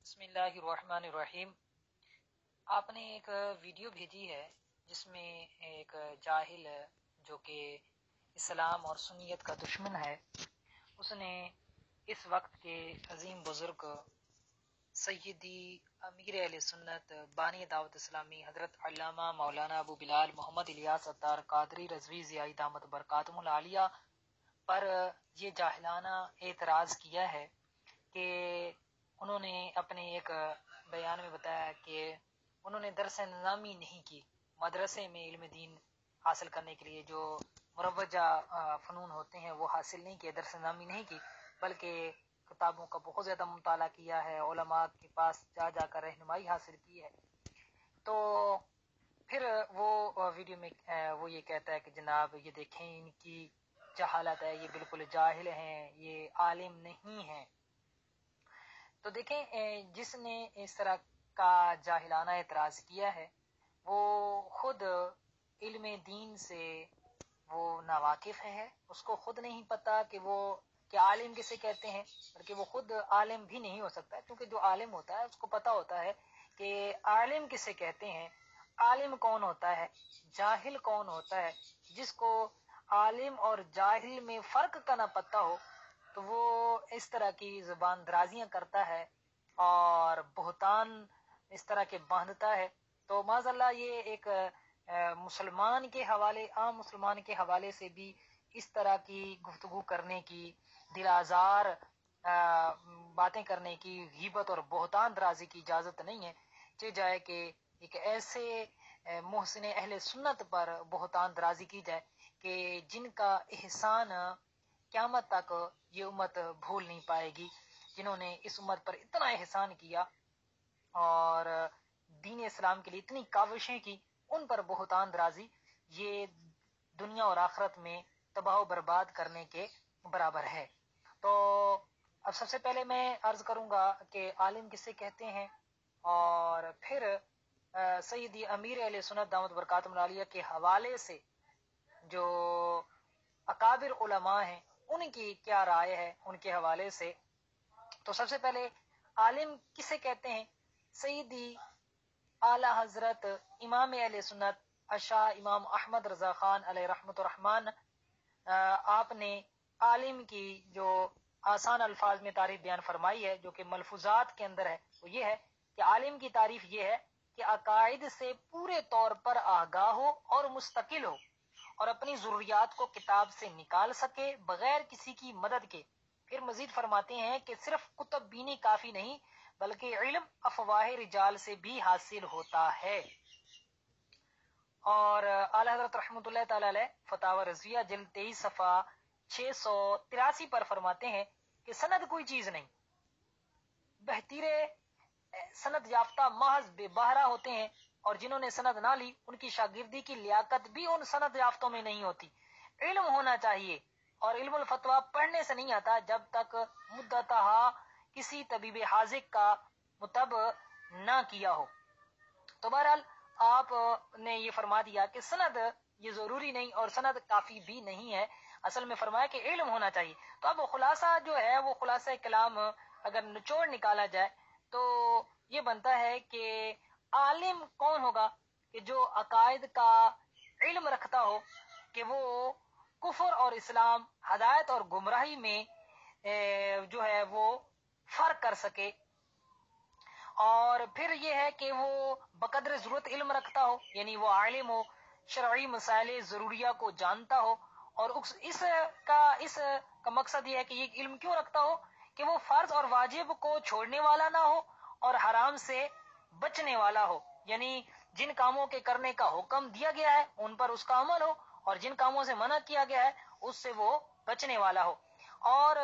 بسم اللہ الرحمن الرحیم۔ آپ نے ایک ویڈیو بھیجی ہے جس میں ایک جاہل جو کہ اسلام اور سنیت کا دشمن ہے، اس نے اس وقت کے عظیم بزرگ سیدی امیر اہل سنت بانی دعوت اسلامی حضرت علامہ مولانا ابو بلال محمد الیاس اتار قادری رضوی زیائی دامت برکاتہم العالیہ پر یہ جاہلانہ اعتراض کیا ہے کہ انہوں نے اپنے ایک بیان میں بتایا کہ انہوں نے درس نظامی نہیں کی، مدرسے میں علم دین حاصل کرنے کے لیے جو مروجہ فنون ہوتے ہیں وہ حاصل نہیں کیے، درس نظامی نہیں کی، بلکہ کتابوں کا بہت زیادہ مطالعہ کیا ہے، علماء کے پاس جا جا کر رہنمائی حاصل کی ہے۔ تو پھر وہ ویڈیو میں وہ یہ کہتا ہے کہ جناب یہ دیکھیں ان کی جہالت ہے، یہ بالکل جاہل ہیں، یہ عالم نہیں ہیں۔ تو دیکھیں جس نے اس طرح کا جاہلانہ اعتراض کیا ہے وہ خود علم دین سے وہ ناواقف ہے، اس کو خود نہیں پتا کہ وہ کیا عالم کسے کہتے ہیں، بلکہ وہ خود عالم بھی نہیں ہو سکتا، کیونکہ جو عالم ہوتا ہے اس کو پتا ہوتا ہے کہ عالم کسے کہتے ہیں، عالم کون ہوتا ہے، جاہل کون ہوتا ہے۔ جس کو عالم اور جاہل میں فرق کا نہ پتا ہو تو وہ اس طرح کی زبان درازیاں کرتا ہے اور بہتان اس طرح کے باندھتا ہے۔ تو معاذ اللہ یہ ایک مسلمان کے حوالے، عام مسلمان کے حوالے سے بھی اس طرح کی گفتگو کرنے کی، دل آزار باتیں کرنے کی، غیبت اور بہتان درازی کی اجازت نہیں ہے۔ چہ جائے کہ ایک ایسے محسن اہل سنت پر بہتان درازی کی جائے کہ جن کا احسان قیامت تک یہ امت بھول نہیں پائے گی، جنہوں نے اس امت پر اتنا احسان کیا اور دین اسلام کے لیے اتنی کاوشیں کی، ان پر بہتان درازی یہ دنیا اور آخرت میں تباہ و برباد کرنے کے برابر ہے۔ تو اب سب سے پہلے میں عرض کروں گا کہ عالم کسے کہتے ہیں، اور پھر سیدی امیر اہل سنت دامت برکاتہم العالیہ کے حوالے سے جو اکابر علماء ہیں ان کی کیا رائے ہے ان کے حوالے سے۔ تو سب سے پہلے عالم کسے کہتے ہیں؟ سیدی اعلی حضرت امام اہل سنت اشاہ امام احمد رضا خان علیہ رحمت الرحمن، آپ نے عالم کی جو آسان الفاظ میں تعریف بیان فرمائی ہے، جو کہ ملفوظات کے اندر ہے، وہ یہ ہے کہ عالم کی تعریف یہ ہے کہ عقائد سے پورے طور پر آگاہ ہو اور مستقل ہو، اور اپنی ضروریات کو کتاب سے نکال سکے بغیر کسی کی مدد کے۔ پھر مزید فرماتے ہیں کہ صرف کتب بینی کافی نہیں بلکہ علم افواہ رجال سے بھی حاصل ہوتا ہے۔ اور اعلی حضرت رحمۃ اللہ تعالی علیہ فتاوی رضویہ جلد 23 صفحہ 683 پر فرماتے ہیں کہ سند کوئی چیز نہیں، بہتیرے سند یافتہ محض بے بہرا ہوتے ہیں، اور جنہوں نے سند نہ لی ان کی شاگردی کی لیاقت بھی ان سند یافتوں میں نہیں ہوتی۔ علم ہونا چاہیے، اور علم الفتویٰ پڑھنے سے نہیں آتا جب تک مدتہ کسی طبیب حاذق کا متبع نہ کیا ہو۔ تو بہرحال آپ نے یہ فرما دیا کہ سند یہ ضروری نہیں اور سند کافی بھی نہیں ہے، اصل میں فرمایا کہ علم ہونا چاہیے۔ تو اب خلاصہ جو ہے وہ خلاصہ کلام اگر نچوڑ نکالا جائے تو یہ بنتا ہے کہ عالم کون ہوگا کہ جو عقائد کا علم رکھتا ہو کہ وہ کفر اور اسلام، ہدایت اور گمراہی میں جو ہے وہ فرق کر سکے، اور پھر یہ ہے کہ وہ بقدر ضرورت علم رکھتا ہو، یعنی وہ عالم ہو، شرعی مسائل ضروریہ کو جانتا ہو، اور اس کا مقصد یہ ہے کہ یہ علم کیوں رکھتا ہو کہ وہ فرض اور واجب کو چھوڑنے والا نہ ہو اور حرام سے بچنے والا ہو، یعنی جن کاموں کے کرنے کا حکم دیا گیا ہے ان پر اس کا عمل ہو، اور جن کاموں سے منع کیا گیا ہے اس سے وہ بچنے والا ہو۔ اور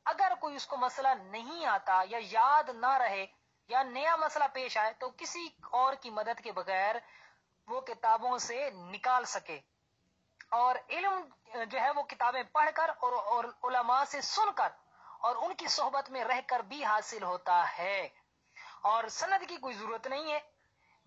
اگر کوئی اس کو مسئلہ نہیں آتا یا یاد نہ رہے یا نیا مسئلہ پیش آئے تو کسی اور کی مدد کے بغیر وہ کتابوں سے نکال سکے، اور علم جو ہے وہ کتابیں پڑھ کر اور علماء سے سن کر اور ان کی صحبت میں رہ کر بھی حاصل ہوتا ہے، اور سند کی کوئی ضرورت نہیں ہے،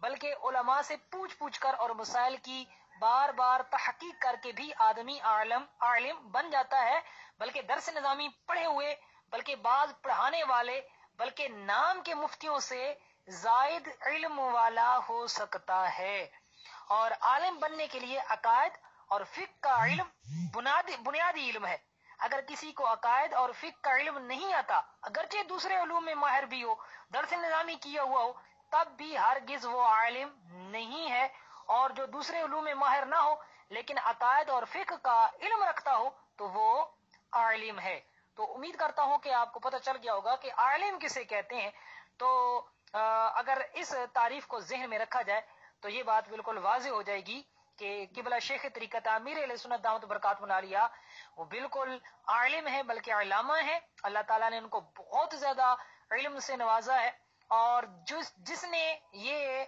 بلکہ علماء سے پوچھ کر اور مسائل کی بار بار تحقیق کر کے بھی آدمی عالم بن جاتا ہے۔ بلکہ درس نظامی پڑھے ہوئے، بلکہ بعض پڑھانے والے بلکہ نام کے مفتیوں سے زائد علم والا ہو سکتا ہے. اور عالم بننے کے لیے عقائد اور فقہ کا علم بنیادی علم ہے. اگر کسی کو عقائد اور فقہ کا علم نہیں آتا، اگرچہ دوسرے علوم میں ماہر بھی ہو، درس نظامی کیا ہوا ہو، تب بھی ہرگز وہ عالم نہیں ہے. اور جو دوسرے علوم میں ماہر نہ ہو لیکن عقائد اور فقہ کا علم رکھتا ہو تو وہ عالم ہے. تو امید کرتا ہوں کہ آپ کو پتہ چل گیا ہوگا کہ عالم کسے کہتے ہیں. تو اگر اس تعریف کو ذہن میں رکھا جائے تو یہ بات بالکل واضح ہو جائے گی کہ قبلہ شیخ طریقت امیر علیہ سنت دعوت برکات عالیہ وہ بالکل عالم ہے، بلکہ علامہ ہے. اللہ تعالیٰ نے ان کو بہت زیادہ علم سے نوازا ہے. اور جس نے یہ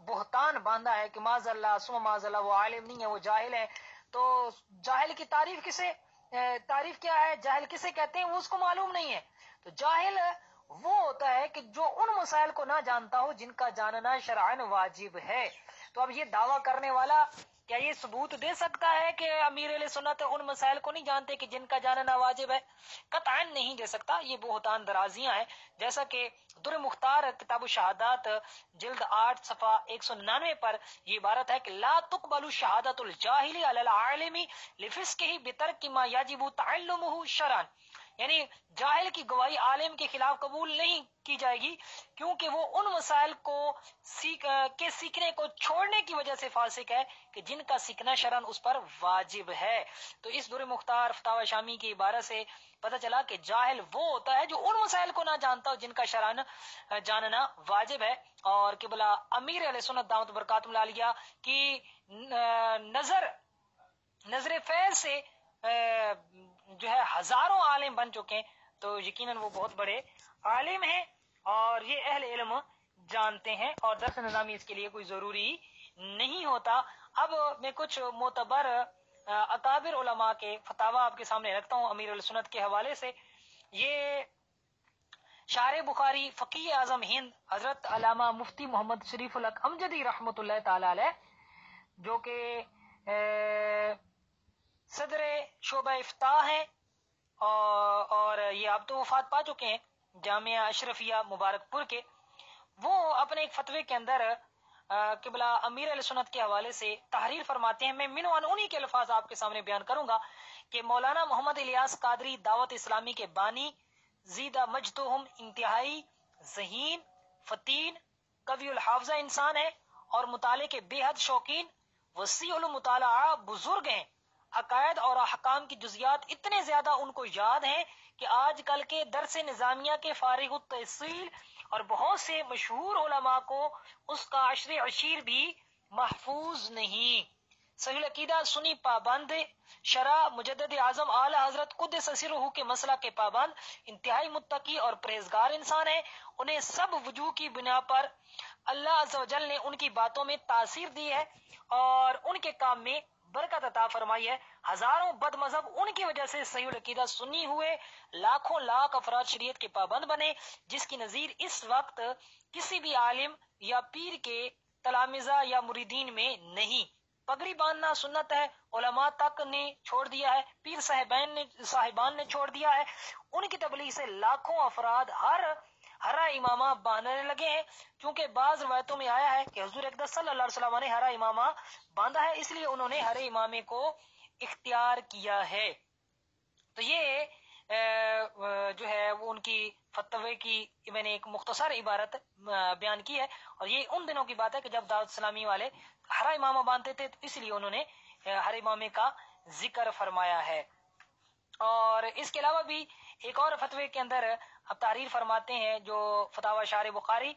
بہتان باندھا ہے کہ معاذ اللہ ثم معاذ اللہ وہ عالم نہیں ہے، وہ جاہل ہے، تو جاہل کی تعریف کیا ہے، جاہل کسے کہتے ہیں، وہ اس کو معلوم نہیں ہے. تو جاہل وہ ہوتا ہے کہ جو ان مسائل کو نہ جانتا ہو جن کا جاننا شرعاً واجب ہے. تو اب یہ دعویٰ کرنے والا کیا یہ ثبوت دے سکتا ہے کہ امیر علیہ سنت ان مسائل کو نہیں جانتے کہ جن کا جاننا واجب ہے؟ قطعاً نہیں دے سکتا. یہ بہتان درازیاں ہیں. جیسا کہ در مختار کتاب الشہادات جلد 8 صفحہ 199 پر یہ عبارت ہے کہ لا تقبل شہادت الجاہل علی العالم لفسقہ بترک ما یجب تعلمہ شرعاً. یعنی جاہل کی گواہی عالم کے خلاف قبول نہیں کی جائے گی کیونکہ وہ ان مسائل کو سیکھنے کو چھوڑنے کی وجہ سے فاسق ہے کہ جن کا سیکھنا شرعاً اس پر واجب ہے. تو اس در مختار فتاوی شامی کی عبارت سے پتہ چلا کہ جاہل وہ ہوتا ہے جو ان مسائل کو نہ جانتا ہو جن کا شرعاً جاننا واجب ہے. اور قبلہ امیر علیہ سنت دعوت برکات عالیہ کی نظر فیض سے جو ہے ہزاروں عالم بن چکے ہیں. تو یقیناً وہ بہت بڑے عالم ہیں اور یہ اہل علم جانتے ہیں اور درس نظامی اس کے لیے کوئی ضروری نہیں ہوتا. اب میں کچھ معتبر اکابر علماء کے فتاوی آپ کے سامنے رکھتا ہوں امیر السنت کے حوالے سے. یہ شارح بخاری فقیہ اعظم ہند حضرت علامہ مفتی محمد شریف الحق امجدی رحمۃ اللہ تعالی علیہ جو کہ صدر شعبہ افتاء ہیں اور یہ اب تو وفات پا چکے ہیں جامعہ اشرفیہ مبارک پور کے. وہ اپنے ایک فتوے کے اندر قبلہ امیر علیہ سنت کے حوالے سے تحریر فرماتے ہیں. میں منوان انہی کے الفاظ آپ کے سامنے بیان کروں گا کہ مولانا محمد الیاس قادری دعوت اسلامی کے بانی زیدہ مجدہم انتہائی ذہین فتین قوی الحافظہ انسان ہے اور مطالعے کے بے حد شوقین وسیع المطالعہ بزرگ ہیں. عقائد اور احکام کی جزیات اتنے زیادہ ان کو یاد ہیں کہ آج کل کے درس نظامیہ کے فارغ التحصیل اور بہت سے مشہور علماء کو اس کا عشر عشیر بھی محفوظ نہیں. صحیح العقیدہ سنی پابند شرع مجدد اعظم اعلی حضرت قدس سرہ کے مسئلہ کے پابند انتہائی متقی اور پرہیزگار انسان ہیں. انہیں سب وجوہ کی بنا پر اللہ عز و جل نے ان کی باتوں میں تاثیر دی ہے اور ان کے کام میں برکت عطا فرمائی ہے. ہزاروں بد مذہب ان کی وجہ سے صحیح العقیدہ سنی ہوئے، لاکھوں لاکھ افراد شریعت کے پابند بنے جس کی نظیر اس وقت کسی بھی عالم یا پیر کے تلامذہ یا مریدین میں نہیں. پگڑی باندھنا سنت ہے، علماء تک نے چھوڑ دیا ہے، پیر صاحبان نے چھوڑ دیا ہے. ان کی تبلیغ سے لاکھوں افراد ہرا امامہ باندھنے لگے ہیں کیونکہ بعض روایتوں میں آیا ہے کہ حضور اقدس صلی اللہ علیہ وسلم نے ہرا امامہ باندھا ہے، اس لیے انہوں نے ہرے امامے کو اختیار کیا ہے. تو یہ جو ہے وہ ان کی فتوے کی میں نے ایک مختصر عبارت بیان کی ہے اور یہ ان دنوں کی بات ہے کہ جب دعوت اسلامی والے ہرا امامہ باندھتے تھے تو اس لیے انہوں نے ہر امامے کا ذکر فرمایا ہے. اور اس کے علاوہ بھی ایک اور فتوے کے اندر اب تحریر فرماتے ہیں جو فتاوی شارح بخاری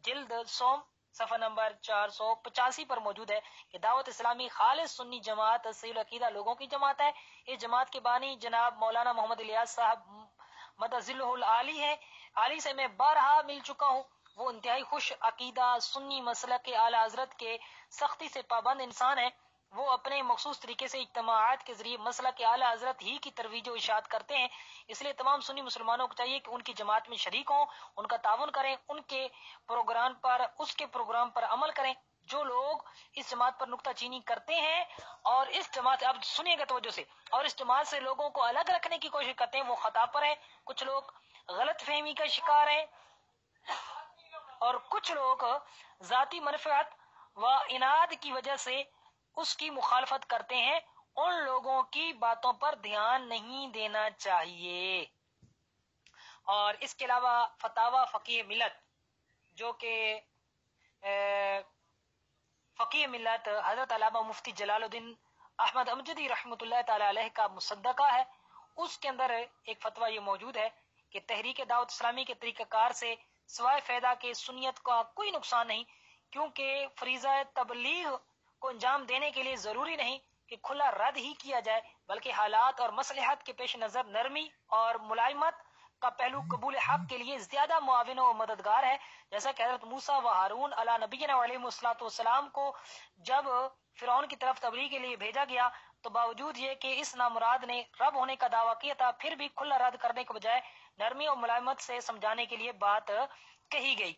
جلد سوم صفحہ نمبر 485 پر موجود ہے کہ دعوت اسلامی خالص سنی جماعت صحیح العقیدہ لوگوں کی جماعت ہے. اس جماعت کے بانی جناب مولانا محمد الیاس صاحب مدذلہ العالی ہے. عالی سے میں بارہا مل چکا ہوں. وہ انتہائی خوش عقیدہ سنی مسلک کے اعلی حضرت کے سختی سے پابند انسان ہے. وہ اپنے مخصوص طریقے سے اجتماعات کے ذریعے مسلک کے اعلی حضرت ہی کی ترویج و اشاعت کرتے ہیں. اس لیے تمام سنی مسلمانوں کو چاہیے کہ ان کی جماعت میں شریک ہوں، ان کا تعاون کریں، ان کے پروگرام پر عمل کریں. جو لوگ اس جماعت پر نکتہ چینی کرتے ہیں اور اس جماعت اب سنیے گا توجہ سے اور اس جماعت سے لوگوں کو الگ رکھنے کی کوشش کرتے ہیں وہ خطا پر ہیں. کچھ لوگ غلط فہمی کا شکار ہیں، اور کچھ لوگ ذاتی منفعت و اناد کی وجہ سے اس کی مخالفت کرتے ہیں۔ ان لوگوں کی باتوں پر دھیان نہیں دینا چاہیے۔ اور اس کے علاوہ فتاوی فقیہ ملت، جو کہ فقیہ ملت حضرت علامہ مفتی جلال الدین احمد امجدی رحمۃ اللہ تعالی علیہ کا مصدقہ ہے، اس کے اندر ایک فتویٰ یہ موجود ہے کہ تحریک دعوت اسلامی کے طریقہ کار سے سوائے فائدہ کے سنیت کا کوئی نقصان نہیں، کیونکہ فریضہ تبلیغ کو انجام دینے کے لیے ضروری نہیں کہ کھلا رد ہی کیا جائے، بلکہ حالات اور مصلحت کے پیش نظر نرمی اور ملائمت کا پہلو قبول حق کے لیے زیادہ معاون و مددگار ہے، جیسا کہ حضرت موسیٰ و ہارون علی نبینا علیہ السلام کو جب فرعون کی طرف تبلیغ کے لیے بھیجا گیا تو باوجود یہ کہ اس نامراد نے رب ہونے کا دعویٰ کیا تھا، پھر بھی کھلا رد کرنے کے بجائے نرمی اور ملائمت سے سمجھانے کے لیے بات کہی گئی۔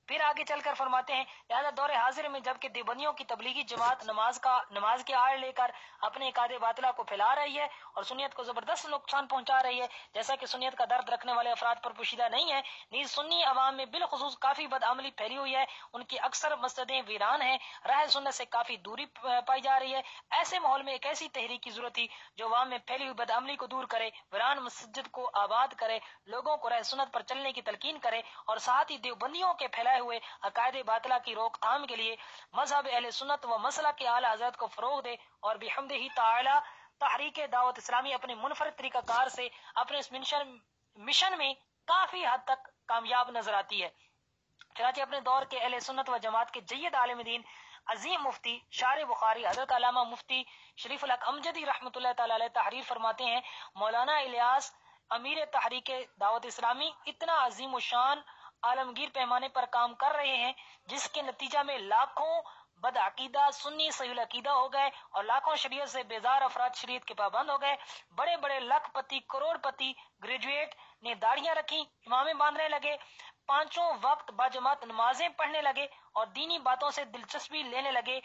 پھر آگے چل کر فرماتے ہیں لہذا دور حاضر میں جبکہ دیوبندیوں کی تبلیغی جماعت نماز کی آڑ لے کر اپنے عقائد باطلہ کو پھیلا رہی ہے اور سنیت کو زبردست نقصان پہنچا رہی ہے، جیسا کہ سنیت کا درد رکھنے والے افراد پر پوشیدہ نہیں ہے، نیز سنی عوام میں بالخصوص کافی بدعملی پھیلی ہوئی ہے، ان کی اکثر مسجدیں ویران ہیں، راہ سنت سے کافی دوری پائی جا رہی ہے۔ ایسے ماحول میں ایک ایسی تحریک کی ضرورت تھی جو عوام میں پھیلی ہوئی بدعملی کو دور کرے، ویران مسجد کو آباد کرے، لوگوں کو راہ سنت پر چلنے کی تلقین کرے، اور ساتھ ہی دیوبندیوں کے پھیلائے ہوئے عقائد باطلہ کی روک تھام کے لیے مذہب اہل سنت و مسلک کے اعلی حضرت کو فروغ دے، اور بحمدہ تعالی تحریک دعوت اسلامی اپنے منفرد طریقہ کار سے اپنے اس مشن میں کافی حد تک کامیاب نظر آتی ہے۔ چنانچہ اپنے دور کے اہل سنت و جماعت کے جید عالم دین عظیم مفتی شارح بخاری حضرت علامہ مفتی شریف الحق امجدی رحمۃ اللہ تعالی علیہ تحریر فرماتے ہیں مولانا الیاس امیر تحریک دعوت اسلامی اتنا عظیم و شان عالمگیر پیمانے پر کام کر رہے ہیں جس کے نتیجہ میں لاکھوں بدعقیدہ سنی صحیح العقیدہ ہو گئے اور لاکھوں شریعت سے بیزار افراد شریعت کے پابند ہو گئے، بڑے بڑے لاکھ پتی کروڑ پتی گریجویٹ نے داڑیاں رکھی، امامیں باندھنے لگے، پانچوں وقت باجماعت نمازیں پڑھنے لگے اور دینی باتوں سے دلچسپی لینے لگے،